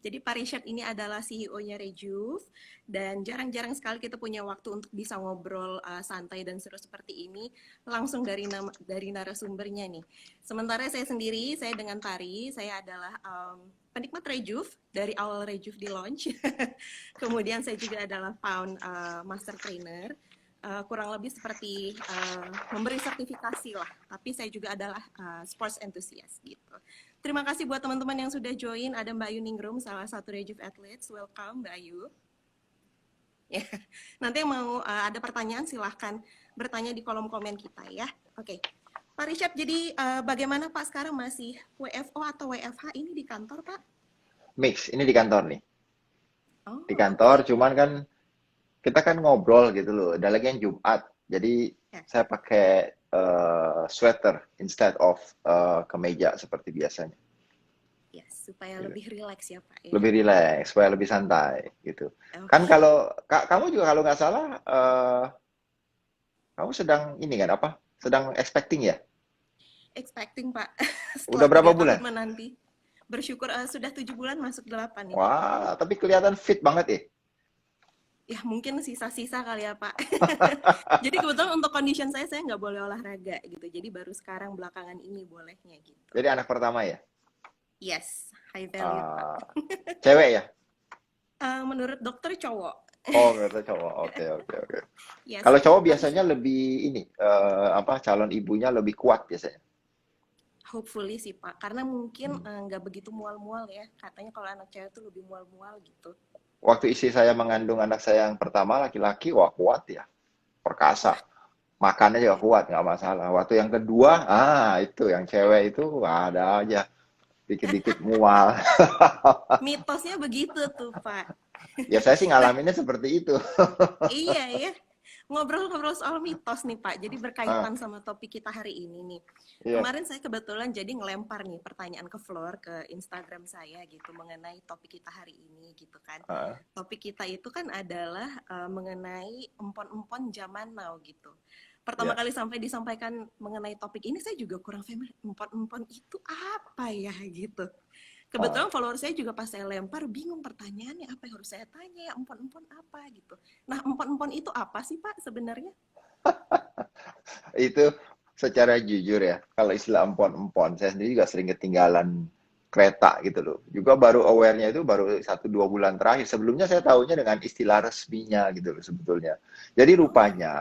Jadi Pak Rishad ini adalah CEO-nya Rejuve dan jarang-jarang sekali kita punya waktu untuk bisa ngobrol santai dan seru seperti ini langsung dari narasumbernya nih. Sementara saya sendiri, saya dengan Tari, saya adalah penikmat Rejuve dari awal Rejuve di launch. Kemudian saya juga adalah master trainer. Kurang lebih seperti memberi sertifikasi lah, tapi saya juga adalah sports enthusiast gitu. Terima kasih buat teman-teman yang sudah join. Ada Mbak Ayu Ningrum, salah satu Rejuve Athletes. Welcome Mbak Ayu. Ya. Nanti yang mau ada pertanyaan silahkan bertanya di kolom komen kita ya. Oke. Pak Rishad, jadi bagaimana Pak sekarang masih WFO atau WFH ini di kantor Pak? Mix, ini di kantor nih. Oh, Di kantor, cuman kan kita kan ngobrol gitu loh. Ada lagi yang Jumat, jadi ya. saya pakai sweater instead of kemeja seperti biasanya. Yes, supaya Gitu. lebih rileks ya Pak ya. Lebih rileks, supaya lebih santai gitu. Kan Oke. kalau kamu juga kalau nggak salah, kamu sedang ini kan apa? Sedang expecting ya? Expecting Pak, Udah setelah berapa 3 tahun bulan? menanti. Bersyukur sudah 7 bulan masuk 8 nih Pak. Wah, tapi kelihatan fit banget ya. Ya mungkin sisa-sisa kali ya Pak. Jadi kebetulan untuk condition saya nggak boleh olahraga gitu. Jadi baru sekarang belakangan ini bolehnya gitu. Jadi anak pertama ya? Yes, high value Pak. Ah, cewek ya? Menurut dokter cowok. Oh, nggak cowok. Oke, oke, oke. Yes, Kalau cowok tapi biasanya lebih ini, apa, calon ibunya lebih kuat biasanya. hopefully sih Pak. Karena mungkin Hmm. nggak begitu mual-mual ya. Katanya kalau anak cewek tuh lebih mual-mual gitu. Waktu istri saya mengandung anak saya yang pertama laki-laki, wah kuat ya, perkasa. Wah, Makannya juga ya. kuat, nggak masalah. Waktu yang kedua, itu yang cewek itu wah, ada aja dikit-dikit mual. Mitosnya begitu tuh Pak. Ya saya sih Nah, ngalaminnya seperti itu. iya ya. Ngobrol-ngobrol soal mitos nih Pak, jadi Ah, berkaitan sama topik kita hari ini nih. iya. Kemarin saya kebetulan jadi ngelempar nih pertanyaan ke Floor, ke Instagram saya gitu, mengenai topik kita hari ini gitu kan. Ah, Topik kita itu kan adalah mengenai empon-empon zaman now gitu. Pertama iya. kali sampai disampaikan mengenai topik ini saya juga kurang familiar, empon-empon itu apa ya gitu. Ah. Kebetulan follower saya juga pas saya lempar bingung pertanyaannya apa yang harus saya tanya ya empon-empon apa gitu. Nah empon-empon itu apa sih Pak sebenarnya? Itu secara jujur ya, kalau istilah empon-empon, saya sendiri juga sering ketinggalan kereta gitu loh. Juga baru aware-nya itu baru 1-2 bulan terakhir. Sebelumnya saya tahunya dengan istilah resminya gitu loh sebetulnya. Jadi Oh, rupanya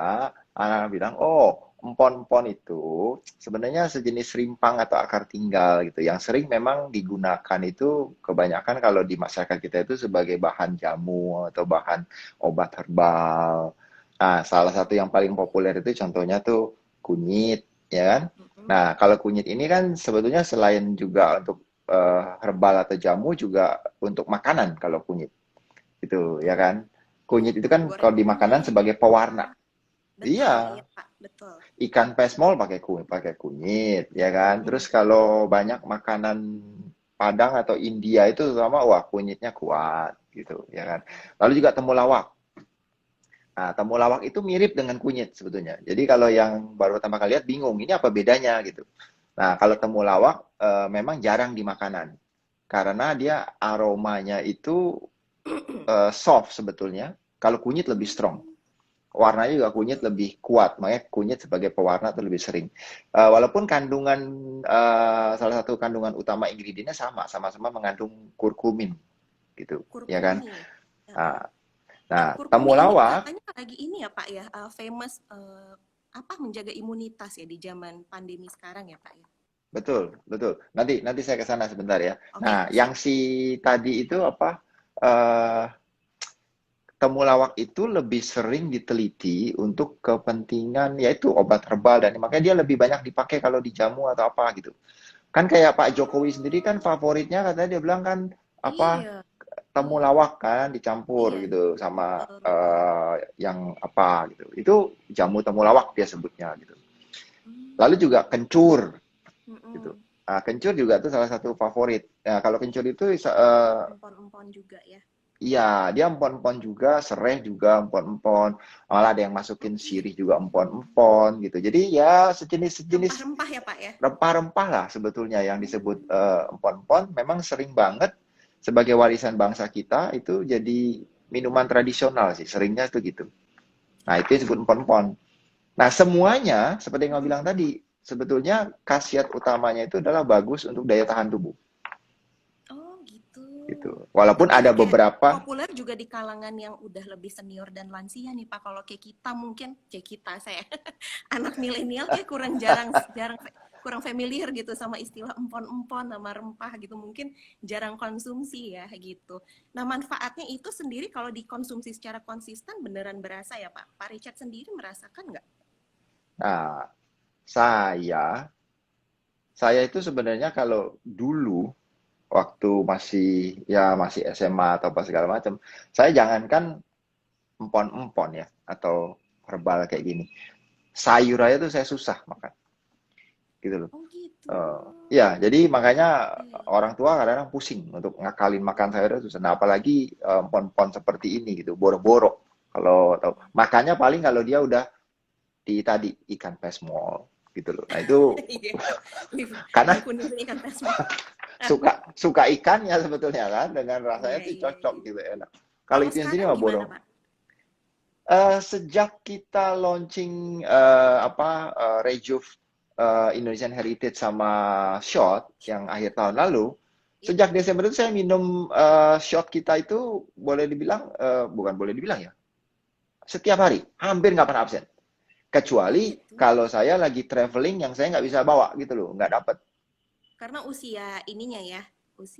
anak-anak bilang, oh empon-empon itu sebenarnya sejenis rimpang atau akar tinggal gitu. Yang sering memang digunakan itu kebanyakan kalau di masyarakat kita itu sebagai bahan jamu atau bahan obat herbal. Nah, salah satu yang paling populer itu contohnya tuh kunyit, ya kan? mm-mm. Nah, kalau kunyit ini kan sebetulnya selain juga untuk herbal atau jamu juga untuk makanan kalau kunyit itu, ya Betul. kan? Kunyit itu kan kalau di makanan Goreng-goreng sebagai pewarna. apa? Betul, Iya, iya Pak, betul. ikan pesmol pakai kunyit, ya kan? Terus Mm-mm. kalau banyak makanan Padang atau India itu sama, wah kunyitnya kuat gitu, ya kan? Lalu juga temulawak. Nah, temulawak itu mirip dengan kunyit sebetulnya. Jadi kalau yang baru pertama kali lihat bingung, ini apa bedanya gitu. Nah, kalau Ya. temulawak memang jarang di makanan karena dia aromanya itu soft sebetulnya. Kalau kunyit lebih strong. Hmm, Warnanya juga kunyit gitu. lebih kuat, makanya kunyit sebagai pewarna itu lebih sering. Walaupun kandungan salah satu kandungan utama ingredientnya sama-sama mengandung kurkumin gitu, ya kan? Kurkumi. Ya. Nah, Nah, nah kurkumi ini temulawak katanya lagi ini ya Pak ya, famous apa menjaga imunitas ya di zaman pandemi sekarang ya Pak ya. betul, betul. Nanti nanti saya ke sana sebentar ya. Oke, Nah, yang siap. si tadi itu apa? eh Temulawak itu lebih sering diteliti untuk kepentingan yaitu obat herbal dan makanya dia lebih banyak dipakai kalau di jamu atau apa gitu. Kan kayak Pak Jokowi sendiri kan Oh, favoritnya katanya dia bilang kan apa iya, iya, temulawak kan dicampur iya, gitu sama betul, betul. yang apa gitu. Itu jamu temulawak dia sebutnya gitu. Lalu Hmm, juga kencur gitu. mm-mm. Nah, kencur juga tuh salah satu favorit. Nah, kalau kencur itu Empon-empon juga ya. iya, dia empon-empon juga, sereh juga empon-empon. Malah ada yang Oh masukin sirih juga gitu. empon-empon gitu. Jadi ya sejenis-sejenis Rempah-rempah ya Pak ya. rempah-rempah lah sebetulnya yang disebut Hmm, empon-empon memang sering banget. sebagai warisan bangsa kita itu jadi minuman tradisional sih, seringnya itu gitu. Nah, itu disebut empon-empon. Nah, semuanya seperti yang kamu bilang Mm-mm. tadi, sebetulnya khasiat utamanya itu adalah bagus untuk daya tahan tubuh Oh gitu. gitu. Walaupun Tapi ini ada kayak beberapa. populer juga di kalangan yang udah lebih senior dan lansia nih Pak. Kalau kayak kita mungkin, kayak kita saya anak milenial kayak kurang jarang kurang familiar gitu sama istilah empon-empon sama rempah gitu. Mungkin jarang konsumsi ya gitu. Nah, manfaatnya itu sendiri kalau dikonsumsi secara konsisten beneran berasa ya Pak? Pak Richard sendiri merasakan nggak? Nah, saya saya itu sebenarnya kalau dulu waktu masih SMA atau apa segala macam, saya jangankan empon-empon ya atau herbal kayak gini. Sayur aja tuh saya susah makan gitu loh. Oh gitu. Eh, ya, jadi makanya Oke. orang tua kadang-kadang pusing untuk ngakalin makan sayur itu susah. Nah, apalagi empon-empon seperti ini gitu, boro-boro. Kalau tahu, makanya paling kalau dia udah di tadi ikan pesmol gitu loh. Nah, itu Iya. karena Yang kuning ikan pesma. suka suka ikannya sebetulnya kan dengan rasanya Iya, tuh iya, cocok iya. gitu enak. Kalau Kalau itu sendiri sekarang mah gimana, borong. Pak? Sejak kita launching Rejuve Indonesian Heritage sama Shot yang akhir tahun lalu, Ya. sejak Desember itu saya minum shot kita itu boleh dibilang bukan boleh dibilang ya, setiap hari, hampir nggak pernah absen. Oh Kecuali gitu. kalau saya lagi traveling yang saya nggak bisa bawa gitu loh, nggak dapet. Karena usia ininya ya,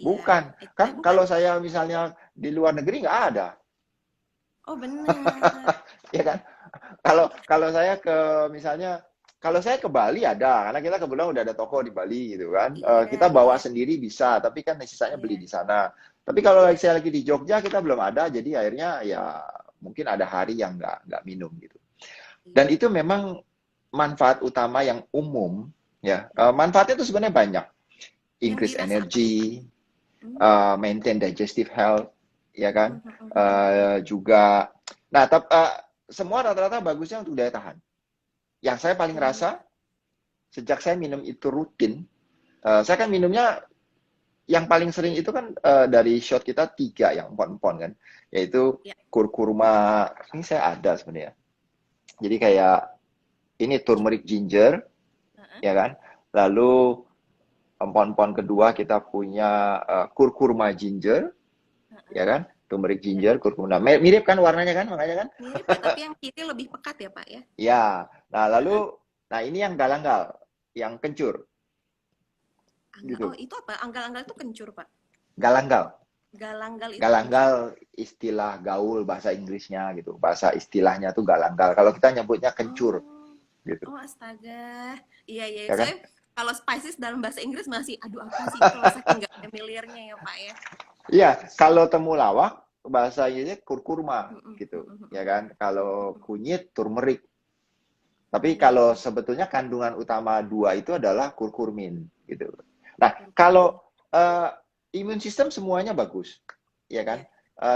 Bukan, usia kan bukan. kalau saya misalnya di luar negeri nggak ada, Oh benar. ya kan? Kalau kalau saya ke misalnya kalau saya ke Bali ada, karena kita kebetulan udah ada toko di Bali gitu kan. Iya, Kita bawa iya, sendiri bisa, tapi kan sisanya beli iya. di sana. Tapi kalau saya lagi di Jogja kita belum ada, jadi akhirnya ya mungkin ada hari yang nggak minum gitu. Dan Iya. itu memang manfaat utama yang umum ya. Mm-mm. Manfaatnya itu sebenarnya banyak. Yang Increase dirasa apa ya, Pak? energy, Hmm. maintain digestive health, ya kan? Mm, mm, mm, mm, mm. Juga, nah, semua rata-rata bagusnya untuk daya tahan. Yang saya paling Oh. rasa sejak saya minum itu rutin, saya kan minumnya yang paling sering itu kan dari shot kita tiga yang empon-empon kan, yaitu Ya. kurkuma. Ini saya ada sebenarnya. Jadi kayak ini turmeric ginger, Heeh, ya kan? Lalu empon-empon kedua kita punya kurkuma ginger, ya heeh. kan? Turmeric Ya. ginger, kurkuma. Nah, mirip kan warnanya kan, makanya kan? Mirip ya, tapi yang kiri lebih pekat ya, Pak ya. Ya. Nah, Heeh. nah ini yang galanggal, yang kencur, Oh, gitu. itu apa? Anggal-anggal itu kencur, Pak. Galanggal. Galanggal itu kencur. Galanggal istilah gaul bahasa Inggrisnya gitu. Bahasa istilahnya tuh galanggal. Kalau kita nyebutnya kencur Oh. gitu. Oh, astaga. Iya, iya. Ya kan? Soalnya kalau Spices dalam bahasa Inggris masih, aduh apa sih itu, saking nggak familiarnya ya, Pak ya. Iya, kalau temulawak bahasa Inggrisnya kurkuma Mm-mm, gitu. mm-mm, Ya mm-mm, kan? Kalau mm-mm. kunyit turmeric. Tapi Iya, kalau iya. sebetulnya kandungan utama dua itu adalah kurkumin gitu. Nah, Kurkumin. kalau imun sistem semuanya bagus, ya Iya. kan?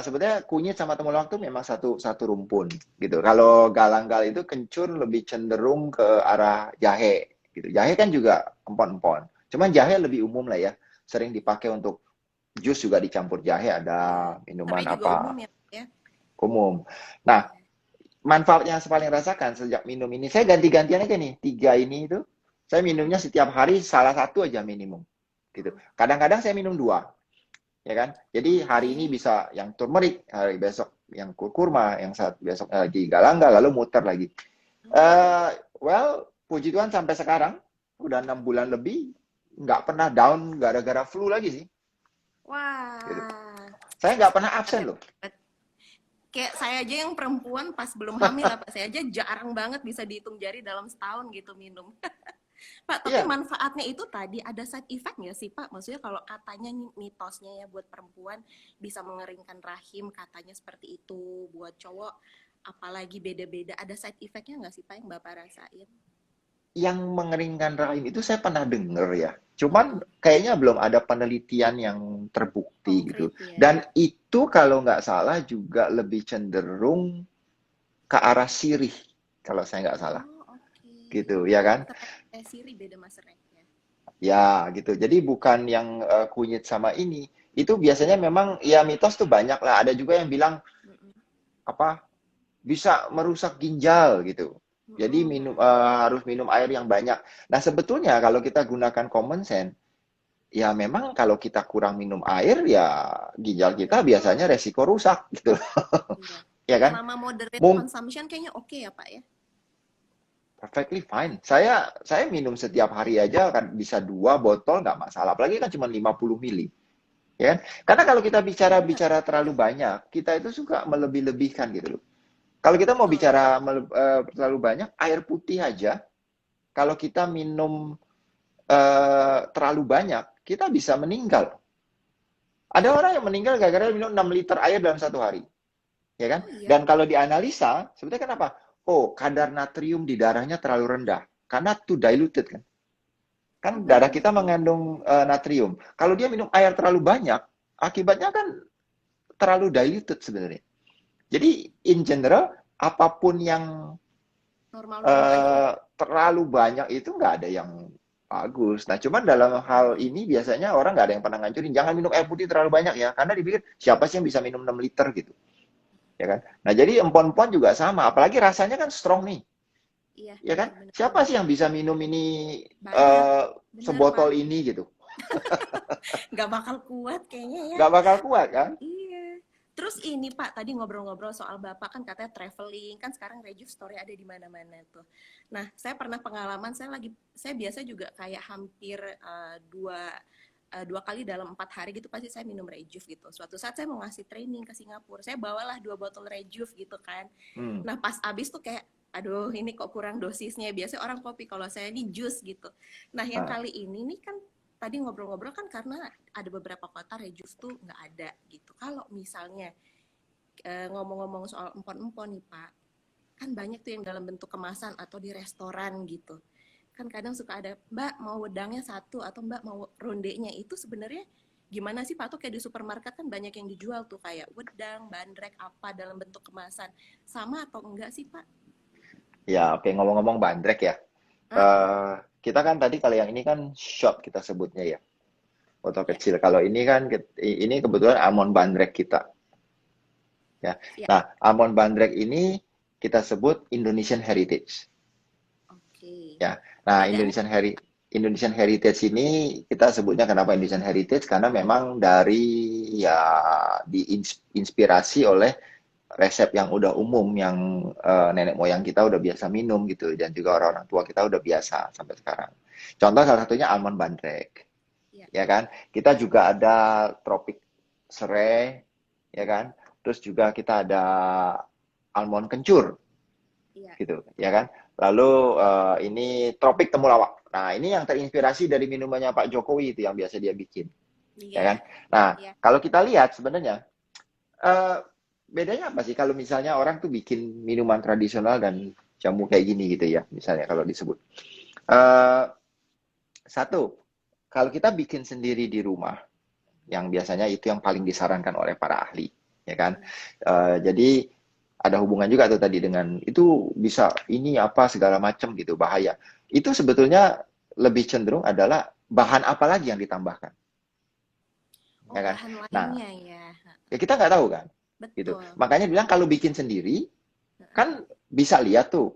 Sebetulnya kunyit sama temulawak itu memang satu satu rumpun gitu. Kalau galanggal itu kencur lebih cenderung ke arah jahe gitu. Jahe kan juga empon-empon. Cuman jahe lebih umum lah ya. Sering dipakai untuk jus juga dicampur jahe Iya. ada minuman Serai juga umum apa ya, Pak ya. umum. Nah, Iya. manfaatnya yang paling rasakan sejak minum ini, saya ganti-gantian aja nih, tiga ini itu, saya minumnya Mm-mm, setiap hari salah satu aja minimum, gitu. mm-mm. Kadang-kadang saya minum dua, ya kan? Jadi hari ini Oke. bisa yang turmeric, hari besok yang kurkuma, yang saat besok lagi galangga, lalu muter lagi. Oh. Well, puji Tuhan sampai sekarang, udah 6 bulan lebih, nggak pernah down gara-gara flu lagi sih. Gitu. Wah. Saya nggak pernah Hebat, absen loh. hebat. Kayak saya aja yang perempuan pas belum hamil apa saya aja jarang banget bisa dihitung jari dalam setahun gitu minum. Pak, tapi Iya, manfaatnya itu tadi ada side effect nggak sih Pak? Maksudnya kalau katanya mitosnya ya buat perempuan bisa mengeringkan rahim, katanya seperti itu. Buat cowok apalagi beda-beda. Ada side effectnya nggak sih Pak yang Bapak rasain? yang mengeringkan rahim itu saya pernah denger ya. Cuman Mm-mm. kayaknya belum ada penelitian yang terbukti gitu. Konkret Dan ya. itu kalau nggak salah juga lebih cenderung ke arah sirih kalau saya nggak salah. Oh, oke. Gitu ya kan? Siri beda mas Rek ya. Ya gitu. Jadi bukan yang kunyit sama ini. itu biasanya memang ya mitos tuh banyak lah. Ada juga yang bilang Mm-mm. apa bisa merusak ginjal gitu. Jadi Mm-mm. harus minum air yang banyak. Nah, sebetulnya kalau kita gunakan common sense, ya memang kalau kita kurang minum air ya ginjal kita biasanya Betul. resiko rusak gitu. Iya. Ya kan? Selama moderate Mung consumption kayaknya oke ya, Pak ya? Perfectly fine. Saya minum setiap hari aja kan bisa 2 botol nggak masalah. Apalagi kan cuma 50 mili. Ya kan? Karena kalau kita bicara Benar. bicara terlalu banyak, kita itu suka melebih-lebihkan gitu loh. Kalau kita mau Betul. bicara terlalu banyak, air putih aja, kalau kita minum terlalu banyak, kita bisa meninggal. Ada orang yang meninggal gara-gara minum 6 liter air dalam 1 hari. Ya kan? Oh iya. Dan kalau dianalisa, sebetulnya kenapa? Oh, kadar natrium di darahnya terlalu rendah. Karena too diluted kan. Oh Kan darah kita gitu. mengandung natrium. Kalau dia minum air terlalu banyak, akibatnya kan terlalu diluted sebenarnya. Jadi in general, apapun yang Normal-normal aja ya. terlalu banyak itu nggak ada yang bagus. Nah, cuman dalam hal Hmm. ini biasanya orang nggak ada yang pernah ngancurin. Jangan minum air putih terlalu banyak ya, karena dipikir siapa sih yang bisa minum 6 liter gitu, ya kan? Nah, jadi empon-empon juga sama, apalagi rasanya kan strong nih, Iya, ya kan? benar benar Siapa benar. sih yang bisa minum ini Banyak. Benar, Pak. sebotol ini gitu? Nggak bakal kuat kayaknya ya. Nggak bakal kuat kan? Iya. Terus ini Pak, tadi ngobrol-ngobrol soal Bapak kan katanya traveling, kan sekarang Rejuve Story ada di mana-mana tuh. Nah, saya pernah pengalaman, saya biasa juga kayak hampir dua kali dalam 4 hari gitu pasti saya minum Rejuve gitu. Suatu saat saya mau ngasih training ke Singapura, saya bawalah 2 botol Rejuve gitu kan. Hmm. Nah, pas abis tuh kayak, aduh ini kok kurang dosisnya. Biasanya orang kopi, kalau saya ini jus gitu. Nah, yang Nah, kali ini nih kan tadi ngobrol-ngobrol kan karena ada beberapa kota Rejuve tuh nggak ada gitu. Kalau misalnya ngomong-ngomong soal empon-empon nih Pak, kan banyak tuh yang dalam bentuk kemasan atau di restoran gitu. Kan kadang suka ada Mbak mau wedangnya satu atau Mbak mau rondenya, itu sebenarnya gimana sih Pak? Tuh kayak di supermarket kan banyak yang dijual tuh kayak wedang, bandrek apa dalam bentuk kemasan. Sama atau enggak sih Pak? ya oke, ngomong-ngomong bandrek ya. Uh-uh. Kita kan tadi kalau yang ini kan shot kita sebutnya ya, botol Ya, kecil. Kalau ini kan ini kebetulan almond bandrek kita. Ya. ya, Nah, almond bandrek ini kita sebut Indonesian Heritage. oke. Ya. Nah, Bedanya? Indonesian Heritage ini kita sebutnya kenapa Indonesian Heritage? Karena memang dari ya diinspirasi oleh resep yang udah umum yang nenek moyang kita udah biasa minum gitu dan juga orang-orang tua kita udah biasa sampai sekarang. Contoh salah satunya almond bandrek, Ya, ya kan? Kita juga ada tropik serai, ya kan? Terus juga kita ada almond kencur, iya, gitu, ya betul. kan? Lalu ini tropik temulawak. Nah, ini yang terinspirasi dari minumannya Pak Jokowi itu yang biasa dia bikin, ya Iya, kan? Nah, iya. kalau kita lihat sebenarnya eh, bedanya apa sih kalau misalnya orang tuh bikin minuman tradisional dan jamu kayak gini gitu ya, misalnya kalau disebut. Eh, Satu, kalau kita bikin sendiri di rumah, yang biasanya itu yang paling disarankan oleh para ahli, ya kan? Mm-mm. Jadi ada hubungan juga tuh tadi dengan itu bisa ini apa segala macam gitu bahaya. Itu sebetulnya lebih cenderung adalah bahan apa lagi yang ditambahkan, Oh, ya kan? bahan Nah, lainnya ya. ya kita nggak tahu kan, gitu. Betul. Makanya bilang kalau bikin sendiri kan bisa lihat tuh,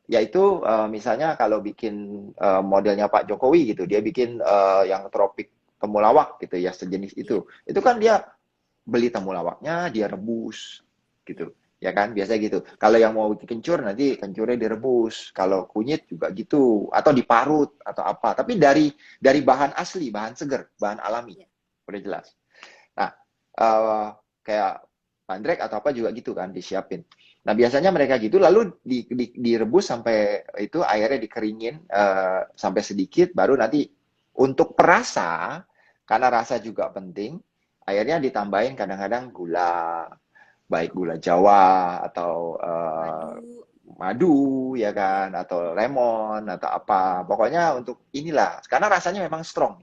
yaitu misalnya kalau bikin modelnya Pak Jokowi gitu, dia bikin yang tropik temulawak gitu ya sejenis Iya, itu kan dia beli temulawaknya, dia rebus iya. gitu. Ya kan, biasa gitu. Kalau yang mau bikin kencur, nanti kencurnya direbus. Kalau kunyit juga gitu. Atau diparut, atau apa. Tapi dari bahan asli, bahan seger, bahan alami. Iya. Udah jelas. Nah, uh, kayak bandrek atau apa juga gitu kan, disiapin. Nah, biasanya mereka gitu, lalu direbus sampai itu airnya dikeringin sampai sedikit, baru nanti untuk perasa, karena rasa juga penting, airnya ditambahin kadang-kadang gula, baik gula Oh, Jawa atau madu. madu ya Iya. kan atau lemon atau apa. Pokoknya untuk inilah karena rasanya memang strong.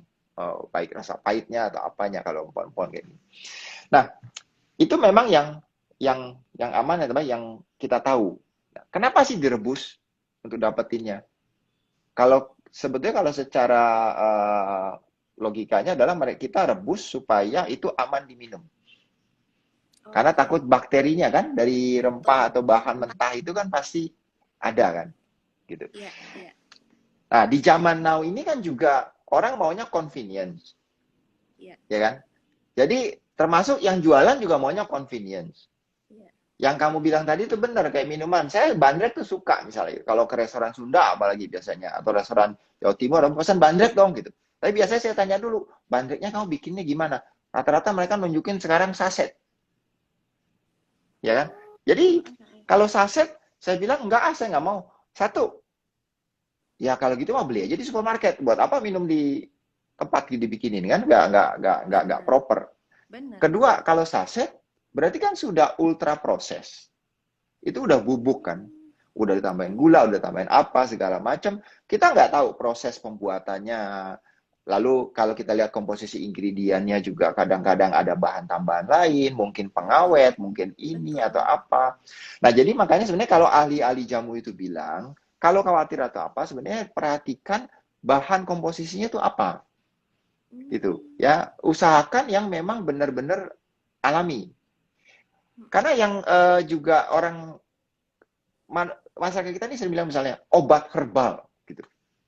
Baik rasa pahitnya atau apanya kalau empon-empon kayak gini. Nah, itu memang yang aman ya teman yang kita tahu. Nah, kenapa sih direbus untuk dapetinnya? Kalau sebetulnya kalau secara logikanya adalah kita rebus supaya itu aman diminum. Karena Oke, takut bakterinya kan dari betul rempah atau betul. bahan mentah itu kan pasti ada kan, gitu. Iya, iya. Nah, di zaman now ini kan juga orang maunya convenience, Iya, ya kan? Jadi termasuk yang jualan juga maunya convenience. iya. Yang kamu bilang tadi itu benar, kayak minuman. Saya bandrek tuh suka misalnya. Kalau ke restoran Sunda apalagi biasanya. Atau restoran Jawa Timur, orang pesan bandrek dong gitu. Tapi biasanya saya tanya dulu, bandreknya kamu bikinnya gimana? Rata-rata mereka nunjukin sekarang saset. Ya kan? Oh, Jadi heeh. kalau saset, saya bilang enggak, saya nggak mau. Satu, ya kalau gitu mah beli aja di supermarket. Buat apa minum di tempat dibikinin kan? Nggak Benar, proper. benar, benar. Kedua, kalau saset, berarti kan sudah ultra proses. Itu udah bubuk kan, Hmm, udah betul, ditambahin betul. gula, udah tambahin apa segala macam. Kita nggak tahu proses pembuatannya. Lalu kalau kita lihat komposisi ingredientnya juga kadang-kadang ada bahan tambahan lain, mungkin Iya, pengawet, mungkin ini atau betul. apa. Nah, jadi makanya sebenarnya kalau ahli-ahli jamu itu bilang, kalau khawatir atau apa, sebenarnya perhatikan bahan komposisinya itu apa, gitu. Hmm, Ya, usahakan yang memang benar-benar alami. mm-mm, Karena yang juga orang masyarakat kita ini sering bilang misalnya obat herbal gitu,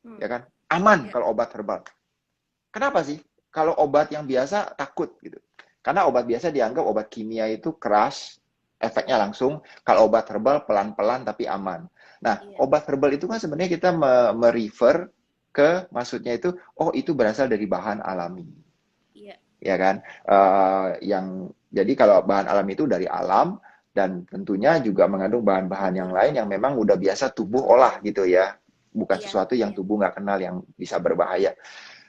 mm, ya kan? Aman iya, kalau obat herbal. Kenapa sih? Kalau obat yang biasa takut gitu. Karena obat biasa dianggap obat kimia itu keras, efeknya iya, langsung. Kalau obat herbal pelan-pelan tapi aman. Nah, iya, obat herbal itu kan sebenarnya kita merefer ke maksudnya itu, oh itu berasal dari bahan alami, iya, ya kan? Yang jadi kalau bahan alami itu dari alam dan tentunya juga mengandung bahan-bahan yang betul. lain yang memang udah biasa tubuh olah gitu ya, bukan Iya, sesuatu yang iya, tubuh nggak kenal yang bisa berbahaya.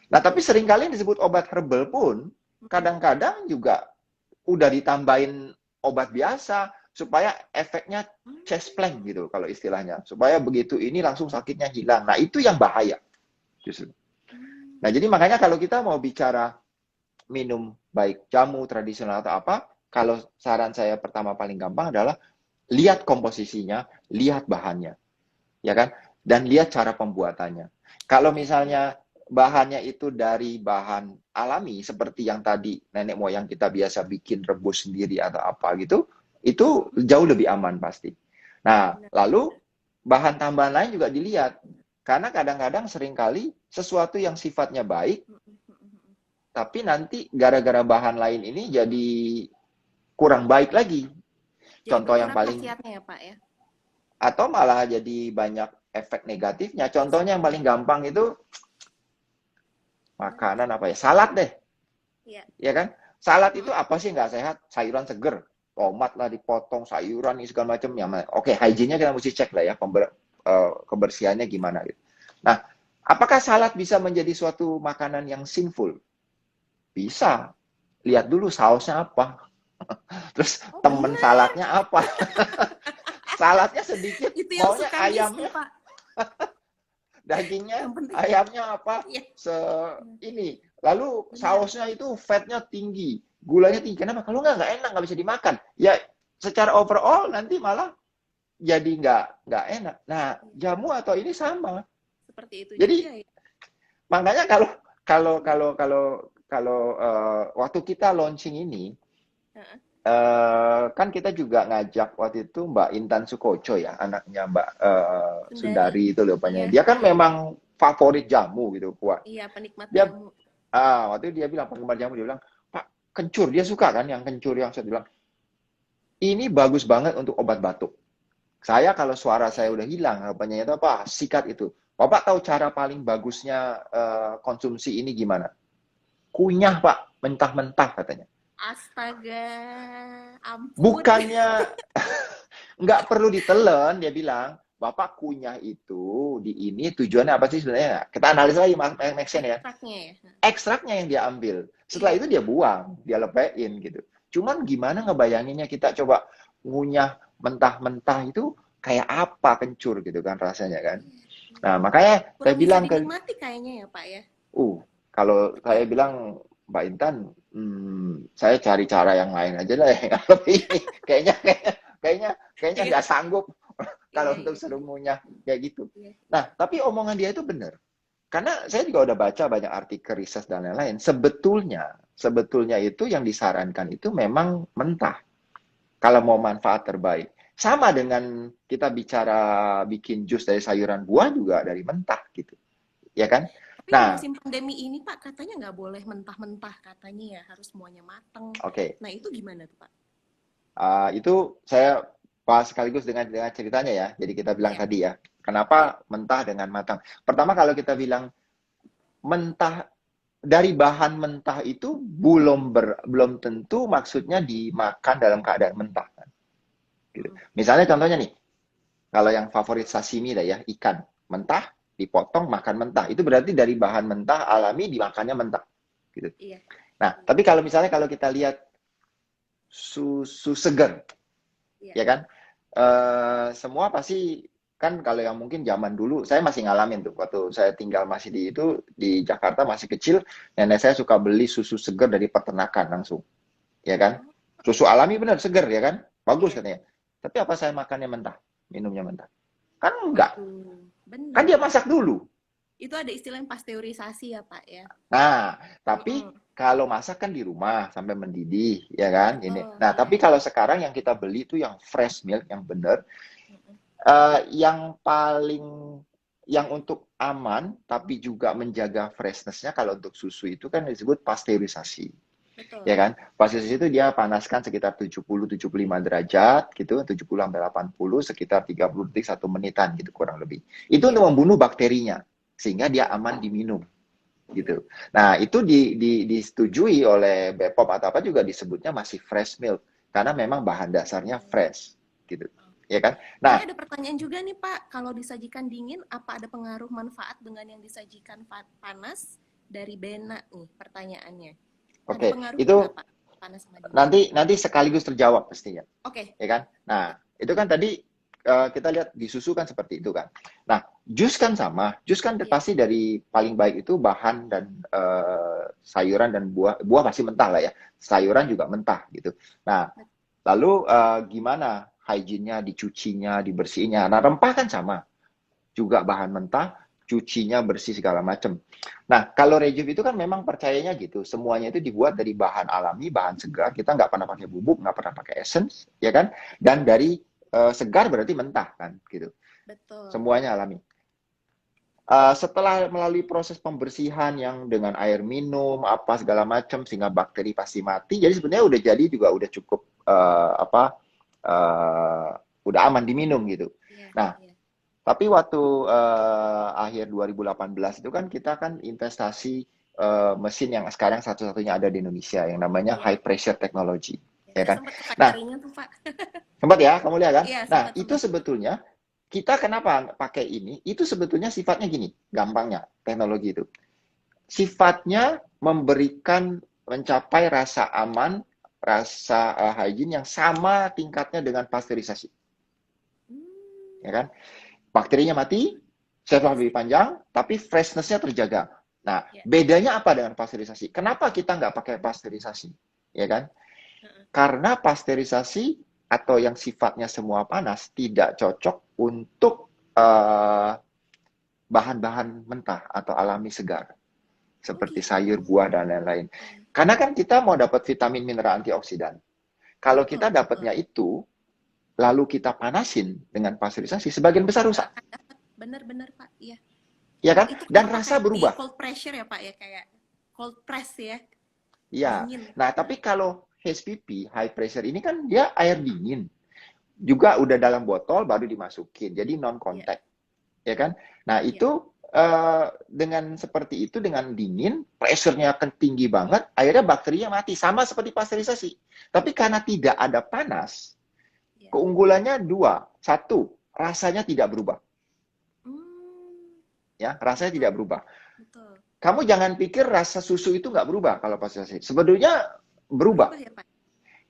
Nah tapi iya. seringkali yang disebut obat herbal pun Mm-mm. kadang-kadang juga udah ditambahin obat biasa supaya efeknya chest plank Hmm, gitu kalau istilahnya, supaya begitu ini langsung sakitnya hilang. Nah itu yang bahaya justru. hmm, Nah jadi makanya kalau kita mau bicara minum baik jamu tradisional atau apa, kalau saran saya pertama paling gampang adalah lihat komposisinya, lihat bahannya, ya kan? Dan lihat cara pembuatannya. Kalau iya, iya. misalnya bahannya itu dari bahan alami seperti yang tadi nenek moyang kita biasa bikin rebus sendiri atau apa gitu, itu Mm-mm, jauh lebih aman pasti. Nah, benar, lalu benar. bahan tambahan lain juga dilihat. Karena kadang-kadang seringkali sesuatu yang sifatnya baik Mm-mm, mm-mm, mm-mm. tapi nanti gara-gara bahan lain ini jadi kurang baik lagi. Jadi Contoh yang berkurang paling, khasiatnya ya, Pak ya? atau malah jadi banyak efek negatifnya. Contohnya yang paling Iya, gampang itu gimana makanan tuh? apa ya? Salad deh, Iya. ya kan? Salad itu Mm-mm, apa sih nggak sehat? Sayuran seger, tomat lah dipotong, sayuran ini segala macam. Oke, hygiene-nya kita mesti cek lah ya, kebersihannya iya. gimana gitu. Nah, apakah salad bisa menjadi suatu makanan yang sinful? Bisa. Lihat dulu sausnya apa, terus Oh, temen benar. saladnya apa. Saladnya sedikit, Itu yang maunya suka miss tuh, ayamnya, Pak. dagingnya, Yang penting. ayamnya apa, Iya, ini. Lalu benar. sausnya itu fatnya tinggi, gulanya tinggi. Kenapa? Kalau nggak enak, nggak bisa dimakan. Ya, secara overall nanti malah jadi nggak enak. Nah, Iya. jamu atau ini sama. Seperti itu juga Jadi ya. makanya kalau kalau kalau kalau kalau waktu kita launching ini, Heeh. kan kita juga ngajak waktu itu Mbak Intan Sukoco ya, anaknya Mbak Sundari. Sundari itu loh Iya, penyanyi. Dia kan iya. memang favorit jamu gitu, kuat. Iya, penikmat Dia jamu. waktu itu dia bilang penggemar jamu, dia bilang, Pak kencur, dia suka kan yang kencur, yang saya bilang ini bagus banget untuk obat batuk. Saya kalau suara saya Oke. udah hilang, penyanyi itu apa? Sikat itu. Bapak tahu cara paling bagusnya konsumsi ini gimana? Kunyah Pak, mentah-mentah katanya. Astaga, ampun. Bukannya nggak perlu ditelen, dia bilang, Bapak kunyah itu di ini tujuannya apa sih sebenarnya? Kita analisa lagi, Make sense ya. Ekstraknya ya. Ekstraknya yang dia ambil. Setelah Iya. itu dia buang, dia lepein gitu. Cuman gimana ngebayanginnya kita coba ngunyah mentah-mentah itu kayak apa kencur gitu kan rasanya kan. Iya. Nah, makanya saya Kurang bisa bilang ke, dinikmati kayaknya ya, Pak ya. uh, kalau saya Betul. bilang Mbak Intan, saya cari cara yang lain aja lah yang lebih ini. Kayaknya, kayaknya, kayaknya Iya, nggak sanggup kalau iya, untuk iya, suruh iya. ngunyah kayak gitu. Iya. Nah, tapi omongan dia itu benar. karena saya juga udah baca banyak artikel riset dan lain-lain. Sebetulnya itu yang disarankan itu memang mentah. Kalau mau manfaat terbaik. Sama dengan kita bicara bikin jus dari sayuran buah juga dari mentah gitu. Ya kan? Tapi di Nah, musim pandemi ini Pak katanya nggak boleh mentah-mentah katanya ya, harus semuanya mateng. oke. Nah itu gimana tuh Pak? Itu saya bahas sekaligus dengan ceritanya ya. Jadi kita bilang Ya, tadi ya, ya. kenapa mentah dengan matang? Pertama kalau kita bilang mentah dari bahan mentah itu belum tentu maksudnya dimakan dalam keadaan mentah kan. Gitu. Mm-mm. Misalnya contohnya nih, kalau yang favorit sashimi lah ya, ikan mentah dipotong makan mentah. Itu berarti dari bahan mentah alami dimakannya mentah gitu. Iya, Nah, tapi kalau misalnya kalau kita lihat susu segar iya. ya kan? Semua pasti kan kalau yang mungkin zaman dulu saya masih ngalamin tuh waktu saya tinggal masih di Jakarta masih kecil, nenek saya suka beli susu segar dari peternakan langsung, ya kan? Oh, Susu alami benar segar ya kan? Bagus iya. katanya. Tapi apa saya makannya mentah, minumnya mentah? Kan enggak. Waduh, Kan bener. dia masak dulu. Itu ada istilah yang pasteurisasi ya Pak ya. Nah, tapi Mm-mm. kalau masak kan di rumah sampai mendidih, ya kan? Ini. Betul, Nah, iya. tapi kalau sekarang yang kita beli itu yang fresh milk yang benar. Mm-mm. Yang paling yang untuk aman tapi juga menjaga freshness-nya kalau untuk susu itu kan disebut pasteurisasi. Betul. Ya kan? Pasteurisasi itu dia panaskan sekitar 70-75 derajat gitu, 70 sampai 80 sekitar 30 detik 1 menitan gitu kurang lebih. Itu Iya, untuk membunuh bakterinya sehingga dia iya, aman diminum iya. gitu. Nah, itu disetujui oleh BPOM atau apa juga disebutnya masih fresh milk karena memang bahan dasarnya Hmm. fresh gitu. Ya Oke. kan? Ini Nah, ada pertanyaan juga nih Pak, kalau disajikan dingin, apa ada pengaruh manfaat dengan yang disajikan panas dari Bena nih pertanyaannya? Ada oke, pengaruhnya itu nggak Pak, panas sama dingin? nanti sekaligus terjawab pastinya, Oke, ya kan? Nah, itu kan tadi kita lihat di susu kan seperti itu kan. Nah, jus kan sama, jus kan iya, pasti dari paling baik itu bahan dan sayuran dan buah, buah pasti mentah lah ya, sayuran iya, juga mentah gitu. Nah, lalu gimana hygiene-nya, dicucinya, dibersihinnya? Nah, rempah kan sama, juga bahan mentah, cucinya bersih segala macam. Nah, kalau rejuve itu kan memang percayanya gitu, semuanya itu dibuat dari bahan alami, bahan segar. Kita nggak pernah pakai bubuk, nggak pernah pakai essence, ya kan? Dan dari segar berarti mentah kan, gitu. betul. Semuanya alami. Setelah melalui proses pembersihan yang dengan air minum apa segala macam sehingga bakteri pasti mati, jadi sebenarnya udah jadi juga udah cukup uh, udah aman diminum gitu. Iya, Nah, iya, tapi waktu akhir 2018 itu kan kita kan investasi mesin yang sekarang satu-satunya ada di Indonesia yang namanya iya. high pressure technology, Ya, ya saya kan? sempat ke Nah, factory-nya tuh Pak. sempat ya, kamu lihat kan? Iya, Nah, sempat, itu sempat. sebetulnya kita kenapa pakai ini? Itu sebetulnya sifatnya gini, gampangnya teknologi itu. Sifatnya memberikan mencapai rasa aman, rasa hygiene yang sama tingkatnya dengan pasteurisasi, ya Hmm, kan? Bakterinya mati, shelf iya life lebih sih. panjang, tapi freshness-nya terjaga. Nah, Ya, bedanya apa dengan pasteurisasi? Kenapa kita nggak pakai pasteurisasi? Ya kan? heeh. Karena pasteurisasi atau yang sifatnya semua panas tidak cocok untuk bahan-bahan mentah atau alami segar Oh seperti gitu. sayur, buah dan lain-lain. Oke. Karena kan kita mau dapat vitamin, mineral, antioksidan. Kalau Betul, kita betul. dapatnya itu, lalu kita panasin dengan Iya, pasteurisasi, sebagian besar nggak rusak, akan dapat. Benar-benar Pak. Iya. ya Oh kan? itu Dan kalau pakai rasa di berubah. cold pressure ya Pak ya, kayak cold press ya, Ya. dingin. Nah, Heeh. tapi kalau HPP, high pressure ini kan dia air dingin. Juga udah dalam botol baru dimasukin. Jadi non Iya, contact, ya kan? Nah, iya. itu dengan seperti itu dengan dingin, pressure-nya akan tinggi banget, akhirnya bakterinya mati sama seperti pasteurisasi. Tapi karena tidak ada panas, Iya. keunggulannya dua. Satu, rasanya tidak berubah, Hmm, ya, rasanya betul, tidak berubah. betul. Kamu jangan pikir rasa susu itu nggak berubah kalau pasteurisasi. Sebetulnya berubah. Berubah ya Pak?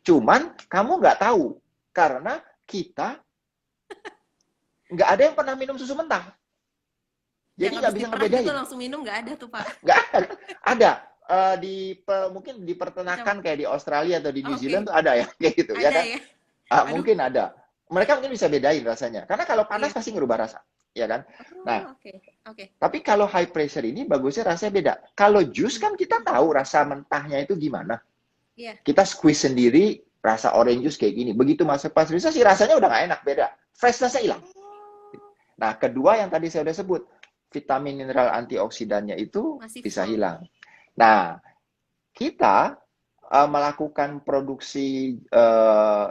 Cuman kamu nggak tahu karena kita nggak ada yang pernah minum susu mentah. Yang Jadi nggak habis bisa diperah gitu ngebedain. langsung minum nggak ada tuh Pak. Nggak ada. Ada. Mungkin di Macam, peternakan kayak di Australia atau di New oke, Zealand tuh ada ya kayak gitu ya ada kan. ya. Aduh, Mungkin ada. Mereka mungkin bisa bedain rasanya. Karena kalau panas iya. pasti ngerubah rasa. ya kan? Nah, Oh, oke. Oke. tapi kalau high pressure ini bagusnya rasanya beda. Kalau jus kan kita tahu rasa mentahnya itu gimana. Iya. Kita squeeze sendiri rasa orange juice kayak gini. Begitu masuk pasteurisasi rasanya udah nggak enak, beda. Freshness-nya hilang. Oh, Nah, kedua yang tadi saya udah sebut, vitamin mineral antioksidannya itu masih bisa full. hilang. Nah, kita melakukan produksi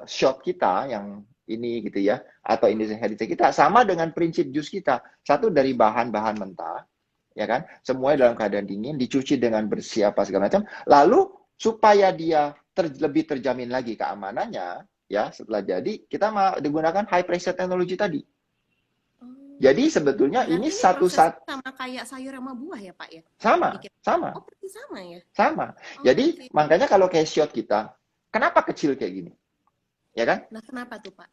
shot kita yang ini gitu ya, atau Indonesian Heritage kita sama dengan prinsip jus kita. Satu dari bahan-bahan mentah, ya kan? Semuanya Iya. dalam keadaan dingin, dicuci dengan bersih apa segala macam. Lalu supaya dia lebih terjamin lagi keamanannya, ya setelah jadi kita digunakan high pressure teknologi tadi. Oh, Jadi sebetulnya ini berarti ini satu prosesnya saat sama kayak sayur sama buah ya, Pak ya? sama, Bikin. sama, Oh, berarti sama ya? sama. Oh, Jadi oke. makanya kalau kayak shot kita, kenapa kecil kayak gini? Ya kan? Nah, kenapa tuh, Pak?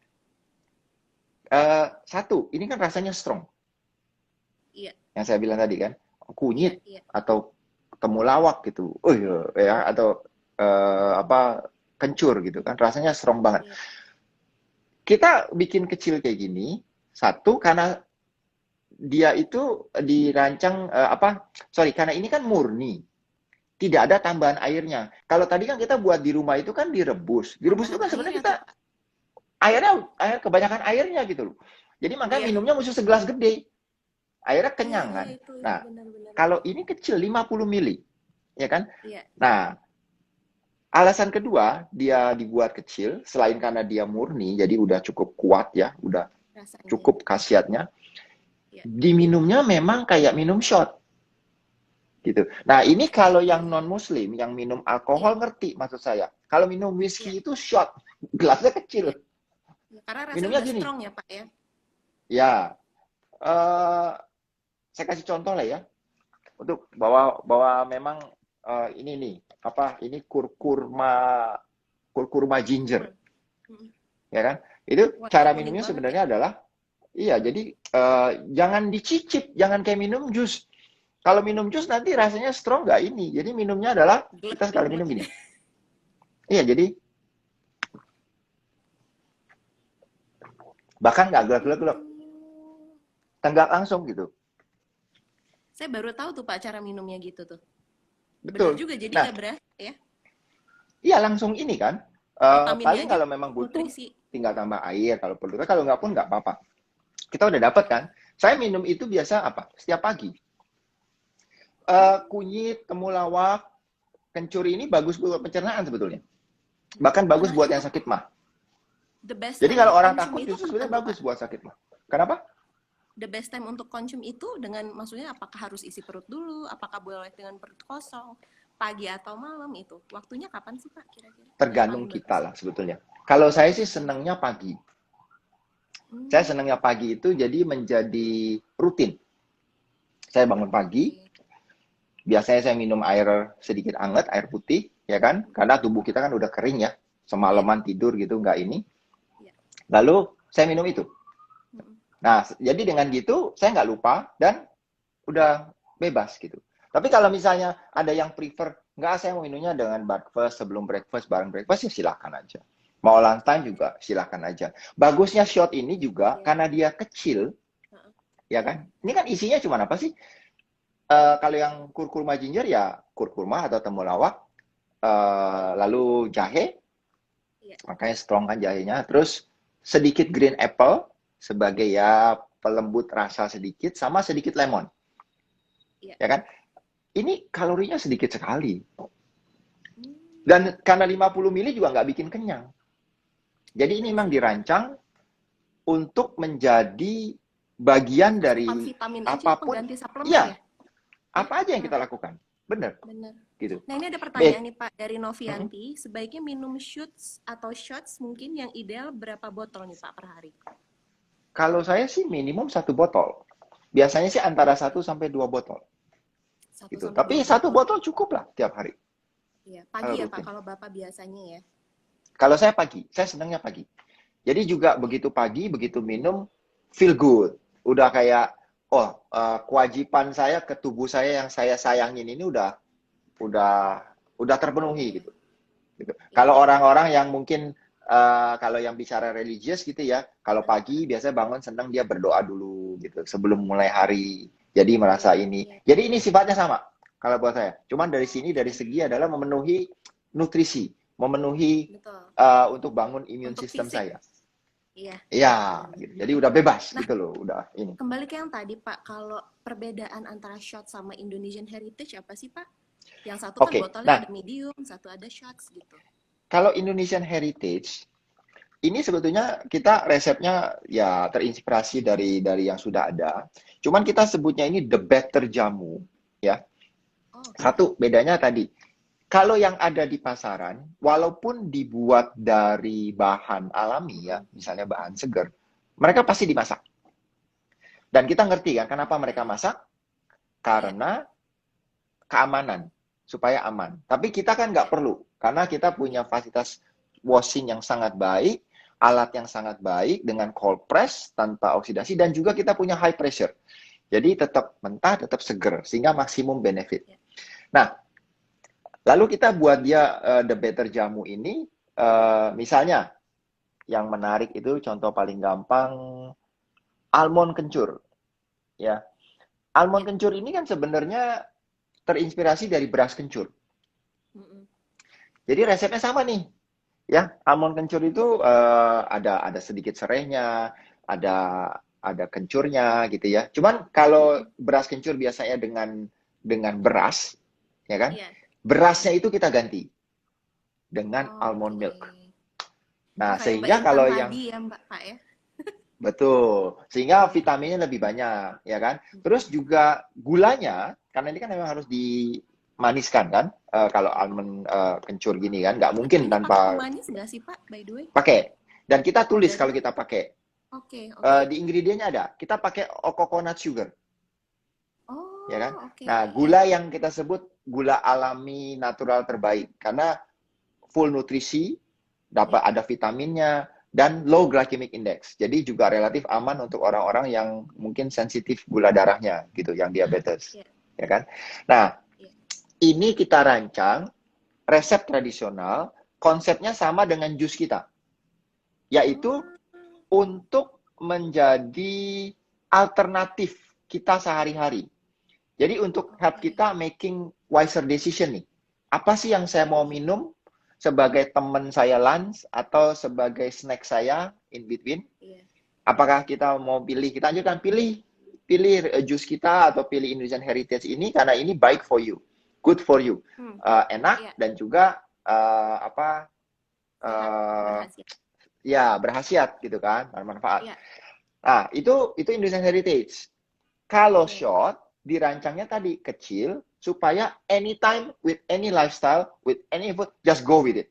Satu, ini kan rasanya strong. Iya, Yang saya bilang tadi kan, iya, kunyit iya, atau temulawak gitu. Oh iya, ya atau apa kencur gitu kan, rasanya strong banget. iya. Kita bikin kecil kayak gini, satu karena dia itu dirancang karena ini kan murni. Tidak ada tambahan airnya. Kalau tadi kan kita buat di rumah itu kan direbus. Direbus itu Tambahan kan sebenarnya airnya kita tuh, Pak. kebanyakan airnya gitu loh. Jadi makanya Iya, minumnya mesti segelas gede. Airnya iya, kenyang iya, kan. itu Nah, benar-benar. kalau ini kecil 50 mili, ya kan? Iya, Nah, alasan kedua dia dibuat kecil selain karena dia murni, jadi udah cukup kuat ya, udah rasanya. cukup khasiatnya. Iya. Diminumnya memang kayak minum shot gitu. Nah, ini kalau Oke. yang non muslim yang minum Iya, alkohol ngerti maksud saya. Kalau minum iya, whisky itu shot, gelasnya kecil. iya. Iya, karena rasanya Minumnya udah gini. strong ya, Pak ya? Ya, eh saya kasih contoh lah ya. Untuk bahwa memang ini nih apa ini kurkurma ginger, Hmm. Hmm. ya kan? Itu Wah, itu cara unik minumnya banget ya. sebenarnya adalah iya, jadi jangan dicicip, jangan kayak minum jus. Kalau minum jus nanti rasanya strong nggak ini. Jadi minumnya adalah Glek, kita glek, sekali glek. minum gini. Iya, jadi bahkan nggak Oh, gelap-gelap, gitu. tenggak langsung gitu. Saya baru tahu tuh Pak cara minumnya gitu tuh. Bener Betul. juga, jadi Nah, nggak beras ya. iya langsung ini kan. Vitaminnya Paling aja kalau memang butuh nutrisi. tinggal tambah air kalau perlu. Kalau nggak pun nggak apa-apa. Kita udah dapat kan. Oh, Saya minum itu biasa apa? Setiap pagi. Kunyit, temulawak, kencur ini bagus buat pencernaan sebetulnya. Bahkan bagus nah buat yang itu sakit mah. the best Jadi time kalau to orang consume takut itu justru kapan sebenarnya tuh bagus Pak? buat sakit mah. Kenapa? The best time untuk consume itu dengan maksudnya apakah harus isi perut dulu? Apakah boleh dengan perut kosong? Pagi atau malam itu? Waktunya kapan sih Pak kira-kira? Yang Tergantung paling kita bagus? lah sebetulnya. Kalau saya sih Tergantung. senangnya pagi. Saya Hmm, senangnya pagi itu jadi menjadi rutin. Saya bangun pagi, oke. biasanya saya minum air sedikit hangat, air putih, ya kan? Karena tubuh kita kan udah kering ya, Iya, semalaman tidur gitu, nggak ini. iya. Lalu saya minum itu. Mm-mm. Nah, jadi dengan gitu saya nggak lupa dan udah bebas gitu. Tapi kalau misalnya ada yang prefer, nggak saya mau minumnya dengan breakfast, sebelum breakfast, bareng breakfast, ya silakan aja. Mau lunch time juga silakan aja. Bagusnya shot ini juga Iya. karena dia kecil, Heeh. ya Iya. kan? Ini kan isinya cuma apa sih? Kalau yang kurkuma ginger ya kurkuma atau temulawak, lalu jahe, Iya. makanya strong kan jahenya. Terus sedikit green apple sebagai ya pelembut rasa sedikit, sama sedikit lemon, Iya. ya kan? Ini kalorinya sedikit sekali. Hmm, Dan karena 50 mili juga nggak bikin kenyang. Jadi ini bener memang sih Pak. dirancang untuk menjadi bagian Asupan dari vitamin aja ya apapun. pengganti suplemen Iya, ya? Ya. apa aja yang Heeh. kita lakukan. Bener, Bener. gitu. Nah, ini ada pertanyaan Baik. nih Pak dari Novianti. Sebaiknya minum shoots atau shots mungkin yang ideal berapa botol nih Pak per hari? Kalau saya sih minimum satu botol. Biasanya sih antara satu Oke. sampai 2 botol. Satu Gitu. sampai Tapi dua satu botol. botol cukup lah tiap hari. Iya, Kalau pagi ya Pak rutin. kalau Bapak biasanya ya. Kalau saya pagi, saya senangnya pagi. Jadi juga Iya. begitu pagi, begitu minum, feel good. Udah kayak, oh kewajiban saya ke tubuh saya yang saya sayangin ini udah udah terpenuhi Iya. gitu. Gitu. Iya, Kalau iya. orang-orang yang mungkin kalau yang bicara religius gitu ya, kalau pagi biasanya bangun senang dia berdoa dulu gitu sebelum mulai hari. Jadi merasa Iya, ini. iya. Jadi ini sifatnya sama kalau buat saya. Cuman dari Oh, sini dari oke. segi adalah memenuhi nutrisi, memenuhi Betul. untuk bangun imun Untuk sistem fisik. saya. Iya, Iya, iya, benar-benar. gitu. Jadi udah bebas Nah, gitu loh, udah ini. kembali ke yang tadi, Pak. Kalau perbedaan antara shot sama Indonesian Heritage apa sih, Pak? Yang satu kan Oke, botolnya nah ada medium, satu ada shots gitu. kalau Indonesian Heritage ini sebetulnya kita resepnya ya terinspirasi dari yang sudah ada. Cuman kita sebutnya ini the better jamu, ya. Oh, oke. Satu bedanya tadi, kalau yang ada di pasaran, walaupun dibuat dari bahan alami ya, Mm-mm. misalnya bahan segar, mereka pasti dimasak. Dan kita ngerti kan kenapa mereka Oke. masak? Iya, Karena keamanan, supaya aman. Tapi kita kan nggak iya, perlu, karena kita iya. punya fasilitas washing yang sangat baik, alat yang sangat baik dengan cold press tanpa oksidasi, dan juga kita punya high pressure. Jadi tetap mentah, tetap seger, sehingga maksimum benefit. Iya. Nah, lalu kita buat dia the better jamu ini, misalnya yang menarik itu contoh paling gampang almond kencur, ya. Almond Iya. kencur ini kan sebenarnya terinspirasi dari beras kencur. Mm-mm. Jadi resepnya sama nih, ya. Almond kencur itu ada sedikit serainya, ada ada kencurnya gitu ya. Cuman kalau Mm-mm. beras kencur biasanya dengan beras, ya kan? Iya, iya. Berasnya itu kita ganti dengan Oh, almond oke. milk. Oh, Nah, kayak Mbak sehingga Intan kalau yang tadi ya, Mbak, Pak ya? betul, sehingga Iya. vitaminnya lebih banyak, ya kan? Terus Mm-mm. juga gulanya, karena ini kan memang harus dimaniskan kan, kalau almond kencur gini kan, nggak mungkin Ini pakai tanpa pemanis nggak sih, Pak, by the way? pakai. Dan kita Oh, tulis berarti kalau kan? kita pakai. Oke, oke. Di ingredientnya ada, kita pakai coconut sugar, ya kan? Oh, oke. Nah, Iya. gula yang kita sebut gula alami natural terbaik, karena full nutrisi, dapat Iya. ada vitaminnya, dan low glycemic index. Jadi juga relatif aman untuk orang-orang yang mungkin sensitif gula darahnya gitu, yang diabetes, Iya. ya kan? Nah, Iya. ini kita rancang resep tradisional, konsepnya sama dengan jus kita, yaitu Oh, untuk menjadi alternatif kita sehari-hari. Jadi untuk help oke. kita making wiser decision nih. Apa sih yang saya mau Iya. minum sebagai teman saya lunch atau sebagai snack saya in between? Iya. Apakah kita mau pilih, kita ajukan pilih pilih jus kita atau pilih Indonesian Heritage ini karena ini baik for you, good for you. Hmm. Enak Iya. dan juga apa Sehat, uh, berhasil. ya berkhasiat gitu kan, bermanfaat. Iya. Nah, itu Indonesian Heritage. Kalau Oke. shot, dirancangnya tadi kecil, supaya anytime, with any lifestyle, with any food, just go with it.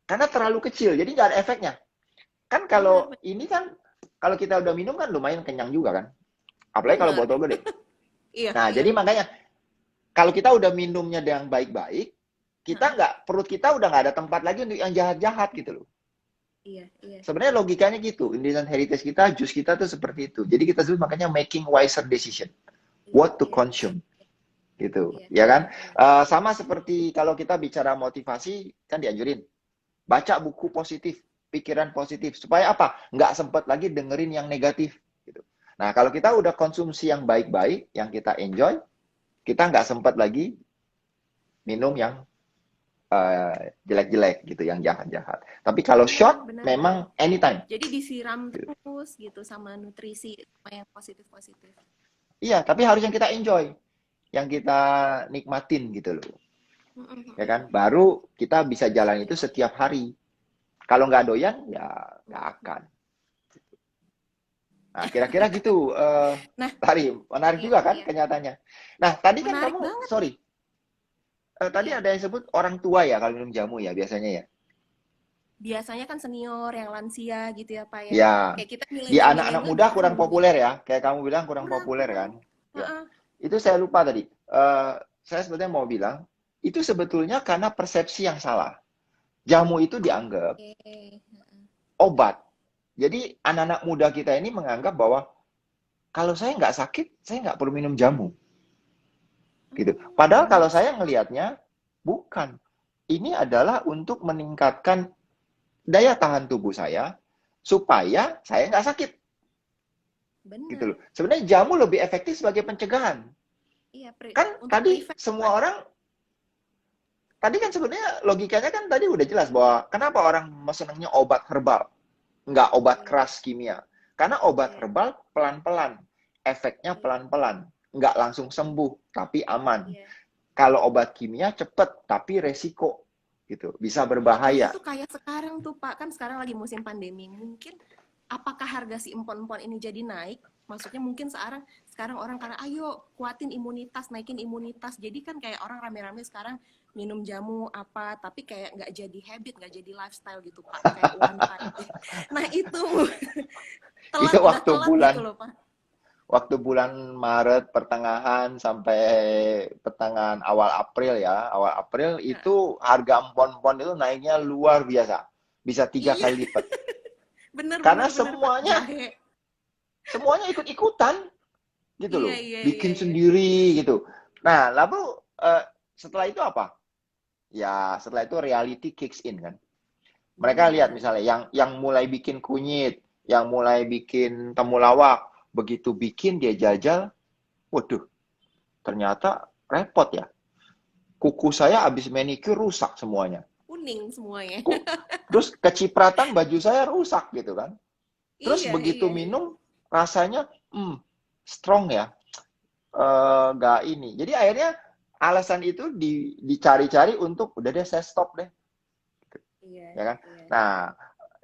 Karena terlalu kecil, jadi nggak ada efeknya. Kan Benar, kalau ini kan, kalau kita udah minum kan lumayan kenyang juga kan. Apalagi kalau benar. botol gede. Iya, Nah, iya. jadi makanya, kalau kita udah minumnya dengan baik-baik, kita Heeh. nggak, perut kita udah nggak ada tempat lagi untuk yang jahat-jahat gitu loh. Iya, iya. Sebenarnya logikanya gitu, Indonesian Heritage kita, jus kita tuh seperti itu. Jadi kita sebut makanya making wiser decision, Iya, what to iya. consume, gitu, Iya, ya kan? iya, iya. Sama seperti kalau kita bicara motivasi, kan dianjurin, baca buku positif, pikiran positif, supaya apa? Nggak sempat lagi dengerin yang negatif, gitu. Nah, kalau kita udah konsumsi yang baik-baik, yang kita enjoy, kita nggak sempat lagi minum yang jelek-jelek gitu, yang jahat-jahat. Tapi kalau Benar, shot, benar, benar. memang anytime. Jadi disiram terus gitu sama nutrisi sama yang positif-positif. Iya, tapi harus yang kita enjoy, yang kita nikmatin gitu loh, ya kan? Baru kita bisa jalan Oke, itu oke. setiap hari. Kalau nggak doyan, ya nggak akan. Nah, kira-kira gitu. Nah, Tadi menarik iya, juga kan iya. kenyataannya. Nah, tadi kan Menarik kamu, banget nih. sorry, tadi Iya. ada yang sebut orang tua ya kalau minum jamu ya biasanya ya. Biasanya kan senior, yang lansia gitu ya, Pak ya. Ya, Kayak kita di anak-anak milenial-milenial muda gimana kurang minumnya? populer ya. Kayak kamu bilang kurang Kurang, populer kurang. kan. Ya, Heeh. itu saya lupa tadi. Saya sebetulnya mau bilang, itu sebetulnya karena persepsi yang salah. Jamu itu dianggap Oke. obat. Jadi anak-anak muda kita ini menganggap bahwa kalau saya nggak sakit, saya nggak perlu minum jamu. Gitu. Padahal kalau Banyak saya sekali. ngelihatnya, bukan. Ini adalah untuk meningkatkan daya tahan tubuh saya supaya saya nggak sakit gitu Benar. loh. Sebenarnya jamu lebih efektif sebagai pencegahan. Iya, Kan untuk tadi prevent, semua Pak. orang tadi kan sebenarnya logikanya kan tadi udah jelas bahwa kenapa orang senangnya obat herbal, nggak obat Iya, keras kimia. Karena obat iya, herbal pelan-pelan, efeknya iya, pelan-pelan, nggak langsung sembuh, tapi aman. iya. Kalau obat kimia cepet, tapi resiko gitu, bisa Nah, berbahaya. itu kayak sekarang tuh, Pak. Kan sekarang lagi musim pandemi. Mungkin apakah harga si empon-empon ini jadi naik? Maksudnya mungkin sekarang orang karena ayo kuatin imunitas, naikin imunitas. Jadi kan kayak orang rame-rame sekarang minum jamu apa, tapi kayak nggak jadi habit, nggak jadi lifestyle gitu, Pak. Kayak one time. Nah, itu Itu udah telat gitu loh, Pak. waktu bulan Maret pertengahan sampai pertengahan awal April ya, awal April itu harga empon-empon itu naiknya luar biasa, bisa tiga Iya, kali lipat. bener, Karena bener, bener, Pak. semuanya Jahe. semuanya ikut-ikutan gitu Iya, loh, iya, iya, bikin iya. sendiri gitu. Nah, lalu setelah itu apa? Ya setelah itu reality kicks in kan. Mereka lihat Bener. misalnya yang mulai bikin kunyit, yang mulai bikin temulawak, begitu bikin dia jajal, waduh, ternyata repot ya. Kuku saya habis manicure rusak semuanya. Kuning semuanya. Terus kecipratan baju saya rusak gitu kan. Terus Iya, begitu iya, iya. minum rasanya strong ya. Nggak ini. Jadi akhirnya alasan itu dicari-cari untuk udah deh saya stop deh, Iya, ya kan. iya. Nah,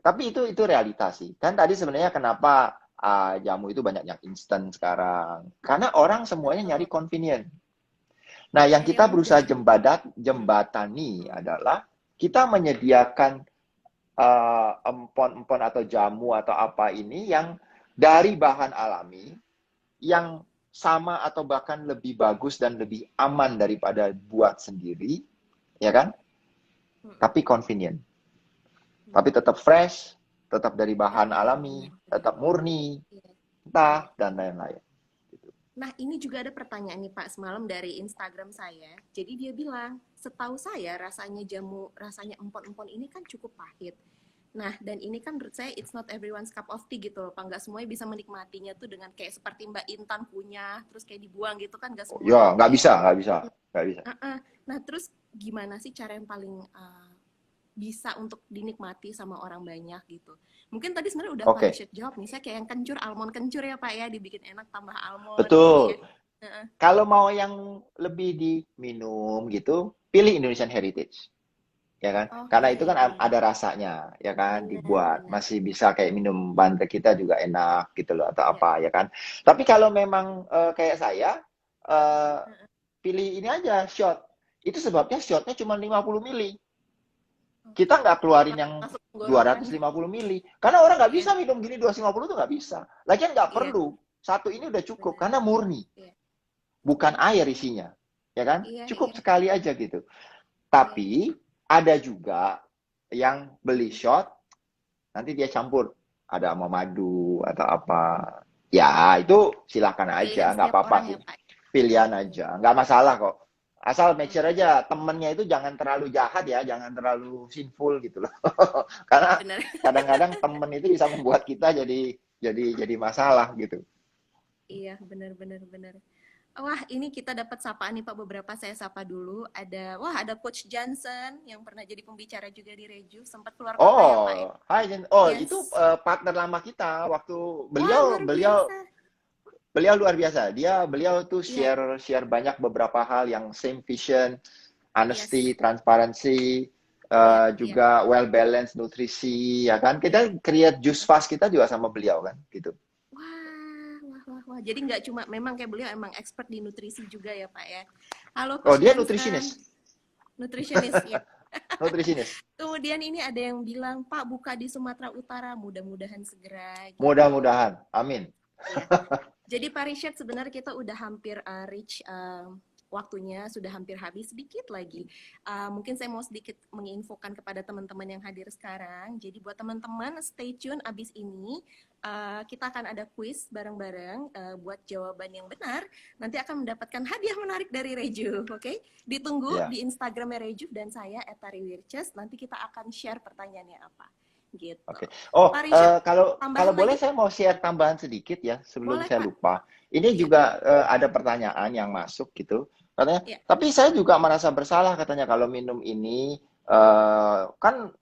tapi itu realitas sih. Kan tadi sebenarnya kenapa jamu itu banyak yang instan sekarang? Karena orang semuanya nyari Betul. convenient. Nah, yang Nyari yang kita mudah. berusaha Hmm, jembatani hmm. adalah kita menyediakan empon-empon atau jamu atau apa ini yang dari bahan alami yang sama atau bahkan lebih bagus dan lebih aman daripada buat sendiri, ya kan? Hmm, Tapi hmm, convenient. Tapi hmm. tetap fresh, tetap dari bahan Benar, alami, benar, benar. tetap murni, Iya, iya. entah dan lain-lain. Nah, ini juga ada pertanyaan nih Pak semalam dari Instagram saya. Jadi dia bilang, setahu saya rasanya empon-empon ini kan cukup pahit. Nah, dan ini kan menurut saya it's not everyone's cup of tea gitu loh, Pak. Nggak semuanya bisa menikmatinya tuh dengan kayak seperti Mbak Intan punya, terus kayak dibuang gitu kan, nggak Ya, semuanya nggak kayak. bisa, nggak bisa, nggak bisa. Nah, terus gimana sih cara yang paling bisa untuk dinikmati sama orang banyak gitu? Mungkin tadi sebenarnya udah Pak Oke, Rishid jawab, misalnya kayak yang kencur, almond kencur ya Pak ya, dibikin enak tambah almond gitu ya. betul. Heeh. Kalau mau yang lebih diminum gitu, pilih Indonesian Heritage. Ya kan? Oh Karena iya, itu iya, kan iya. ada rasanya, ya kan? Benar, Dibuat benar. masih bisa kayak minum bandrek kita juga enak gitu loh atau Iya. apa, ya kan? Tapi kalau memang kayak saya eh, Heeh. pilih ini aja shot. Itu sebabnya shotnya cuma 50 mili. Oke. Kita nggak keluarin yang Masuk dua tenggorokan. ratus lima puluh mili. Karena orang nggak Iya, bisa minum gini 250 tuh nggak bisa. Lagian nggak iya, perlu. Satu ini udah cukup benar. karena murni, Iya. bukan air Oke. isinya. Ya kan? Iya, Cukup iya, sekali aja gitu. iya. Tapi ada juga yang beli shot nanti dia campur ada sama madu atau apa, ya itu silakan Pilihan aja, nggak setiap apa-apa orang sih, ya, Pak. pilihan Oke. aja, nggak masalah kok, asal make sure Oke. aja temennya itu jangan terlalu jahat ya, jangan terlalu sinful gitu loh. Karena Benar. kadang-kadang temen itu bisa membuat kita jadi masalah gitu. Iya, benar, benar, benar. Wah, ini kita dapat sapaan nih Pak. Beberapa saya sapa dulu. Ada Coach Johnson yang pernah jadi pembicara juga di Reju. Sempat keluar kota ya Pak ya? Oh, hai oh itu Yes. partner lama kita waktu Wah, beliau luar beliau biasa. beliau luar biasa. Beliau tuh Iya, share banyak beberapa hal yang same vision, honesty, yes. transparansi, Iya, iya, juga well balanced nutrisi, ya kan? iya. Kita create juice fast kita juga sama beliau kan, gitu. Wah, wah, wah, wah. Jadi nggak cuma, memang kayak beliau emang expert di nutrisi juga ya Pak ya. Halo Oh, Coach dia Johnson, nutrisinis, nutritionist ya. nutrisinis. Kemudian ini ada yang bilang, Pak buka di Sumatera Utara, mudah-mudahan segera gitu. Mudah-mudahan, amin. Iya. Jadi Pak Rishad sebenarnya kita udah hampir reach waktunya, sudah hampir habis, sedikit lagi. Mungkin saya mau sedikit menginfokan kepada teman-teman yang hadir sekarang. Jadi buat teman-teman stay tune abis ini kita akan ada quiz bareng-bareng buat jawaban yang benar. Nanti akan mendapatkan hadiah menarik dari Reju, oke? Ditunggu Ya, di Instagramnya Reju dan saya @tariwirces. Nanti kita akan share pertanyaannya apa. gitu. Oke. Oh, Pak Richard, kalau kalau tambahan boleh lagi? saya mau share tambahan sedikit ya sebelum Boleh saya Pak. lupa. Ini Iya, juga ada pertanyaan yang masuk gitu. Katanya, iya. tapi saya juga merasa bersalah katanya kalau minum ini kan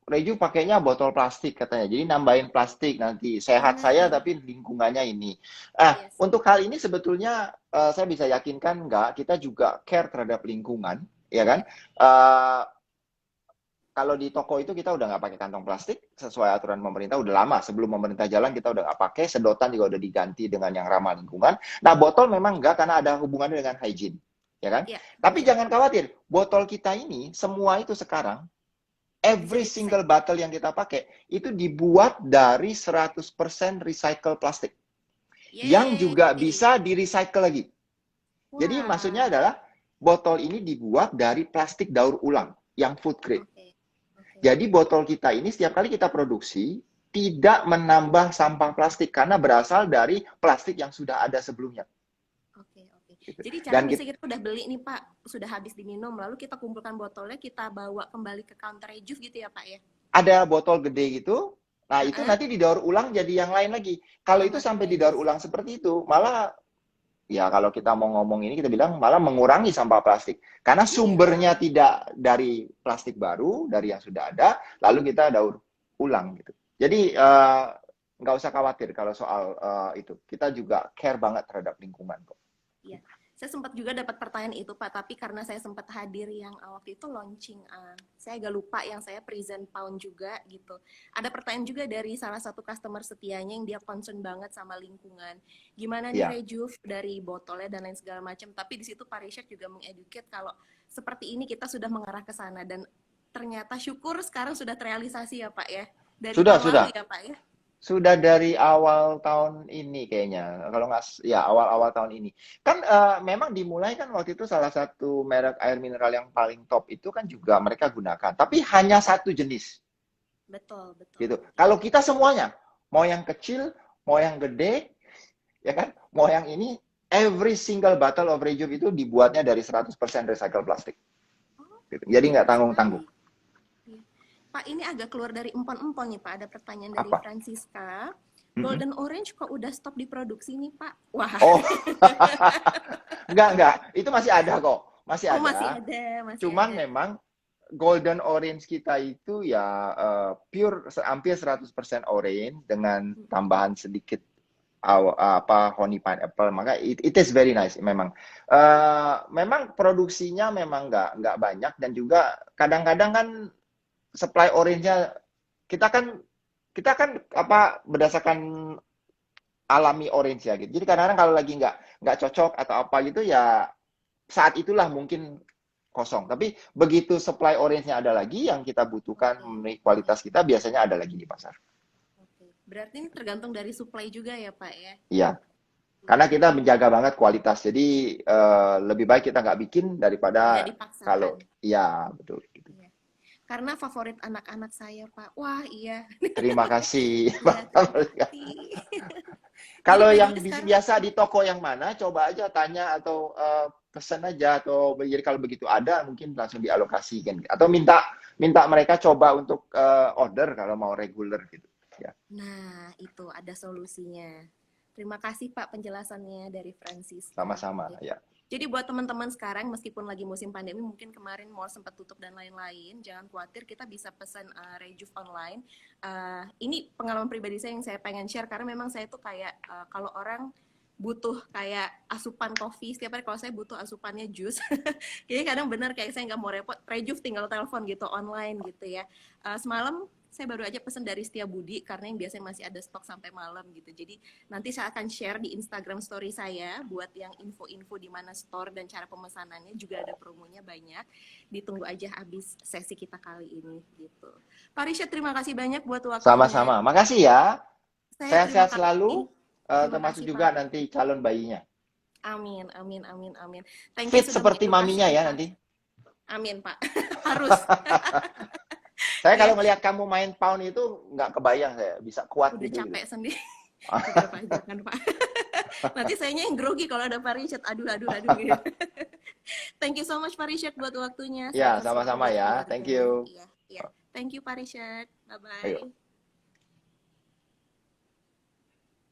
Reju pakainya botol plastik katanya. Jadi nambahin plastik nanti sehat saya Benar. tapi lingkungannya ini. Yes. Untuk hal ini sebetulnya saya bisa yakinkan enggak, kita juga care terhadap lingkungan, ya kan? Iya. Eh, Kalau di toko itu kita udah nggak pakai kantong plastik sesuai aturan pemerintah udah lama sebelum pemerintah jalan kita udah nggak pakai, sedotan juga udah diganti dengan yang ramah lingkungan. Nah, botol memang nggak karena ada hubungannya dengan hygiene, ya kan? Iya, Tapi betul. jangan khawatir, botol kita ini semua itu sekarang Bisa every single di-recycle. bottle yang kita pakai itu dibuat dari 100% recycle plastik yang juga Yeay. bisa di-recycle lagi. Jadi maksudnya Wah. adalah botol ini dibuat dari plastik daur ulang yang food grade. Oke. Oke. Jadi botol kita ini setiap kali kita produksi tidak menambah sampah plastik karena berasal dari plastik yang sudah ada sebelumnya. Oke, oke. Gitu. Jadi cara Dan kita, misalnya kita udah beli nih Pak, sudah habis diminum, lalu kita kumpulkan botolnya, kita bawa kembali ke counter Rejuve gitu ya Pak ya? ada botol gede gitu, nah itu Heeh. nanti didaur ulang jadi yang lain lagi. Kalau itu Sama sampai kayak didaur jus. ulang seperti itu, malah ya kalau kita mau ngomong ini kita bilang malah mengurangi sampah plastik. Karena sumbernya Iya. tidak dari plastik baru, dari yang sudah ada, lalu kita daur ulang gitu. Jadi nggak usah khawatir kalau soal itu. Kita juga care banget terhadap lingkungan kok. Iya. Saya sempat juga dapat pertanyaan itu Pak, tapi karena saya sempat hadir yang waktu itu launching, saya agak lupa yang saya present pound juga gitu. Ada pertanyaan juga dari salah satu customer setianya yang dia concern banget sama lingkungan. Gimana nih Iya, Rejuve dari botolnya dan lain segala macam. Tapi di situ Pak Richard juga mengeduket kalau seperti ini kita sudah mengarah ke sana dan ternyata syukur sekarang sudah terrealisasi ya Pak ya. Dari sudah, tahun sudah. lalu ya Pak ya. Sudah dari awal tahun ini kayaknya. Kalau nggak, ya awal-awal tahun ini. Kan memang dimulai kan waktu itu salah satu merek air mineral yang paling top itu kan juga mereka gunakan. Tapi hanya satu jenis. Betul, betul. Gitu. Ya. Kalau kita semuanya, mau yang kecil, mau yang gede, ya kan, mau yang ini, every single bottle of Rejuve itu dibuatnya dari 100% recycle plastik. Oh, Gitu. Jadi nggak menarik tanggung-tanggung. sekali. Iya. Pak, ini agak keluar dari empon-empon nih, Pak. Ada pertanyaan dari Apa? Francisca. Mm-mm. Golden Orange kok udah stop diproduksi nih, Pak? Wah, Oh, enggak. Itu masih ada kok. Masih oh masih ada. ada, masih Cuman ada. memang golden orange kita itu ya pure hampir 100% orange dengan tambahan sedikit apa honey pineapple, maka it is very nice memang. Memang produksinya memang nggak banyak dan juga kadang-kadang kan supply orange-nya kita kan kita kan apa Ya, berdasarkan alami orange ya gitu. Jadi kadang-kadang kalau lagi nggak cocok atau apa gitu ya saat itulah mungkin kosong. Tapi begitu supply orange-nya ada lagi yang kita butuhkan oke, memenuhi oke, kualitas kita biasanya ada lagi di pasar. oke. Berarti ini tergantung dari supply juga ya, Pak ya? Iya, karena kita menjaga banget kualitas. Jadi lebih baik kita nggak bikin Tidak daripada dipaksakan. kalau iya betul. Gitu. Iya. Karena favorit anak-anak saya, Pak. Wah, iya. Terima kasih. Iya, terima kasih. Jadi Kalau by the yang way sekarang, biasa di toko yang mana, coba aja tanya atau pesan aja atau jadi kalau begitu ada mungkin langsung dialokasikan atau minta minta mereka coba untuk order kalau mau reguler gitu. Ya, nah itu ada solusinya. Terima kasih Pak penjelasannya dari Francisca. sama-sama Oke. ya. Jadi buat teman-teman sekarang meskipun lagi musim pandemi mungkin kemarin mall sempat tutup dan lain-lain, jangan khawatir kita bisa pesan Rejuve online. Ini pengalaman pribadi saya yang saya pengen share karena memang saya tuh kayak kalau orang butuh kayak asupan kopi setiap hari kalau saya butuh asupannya jus. Jadi kadang benar kayak saya nggak mau repot, Rejuve tinggal telepon gitu online gitu ya. Semalam saya baru aja pesan dari Setia Budi karena yang biasanya masih ada stok sampai malam gitu. Jadi nanti saya akan share di Instagram story saya buat yang info-info di mana store dan cara pemesanannya juga ada promonya banyak. Ditunggu aja habis sesi kita kali ini gitu. Pak Risha terima kasih banyak buat waktunya. Sama-sama. Makasih ya. Saya terima Sehat-sehat kasih. selalu Terima termasuk kasih juga Pak. nanti calon bayinya. Amin, amin, amin, amin. Thank you Fit sudah seperti mengedukasi maminya ya kita. nanti. Amin Pak. Harus. Saya Ya, kalau melihat kamu main pound itu nggak kebayang saya bisa kuat udah gitu gitu. capek sendiri. Udah Pak, jangan Pak. Nanti sayanya yang grogi kalau ada Pak Richard. Aduh, aduh, aduh. Gitu. Thank you so much Pak Richard buat waktunya. Ya, Sehat selalu sama-sama buat ya. Thank keluarga. you. Iya, iya. Thank you Pak Richard. Ayo. Bye-bye.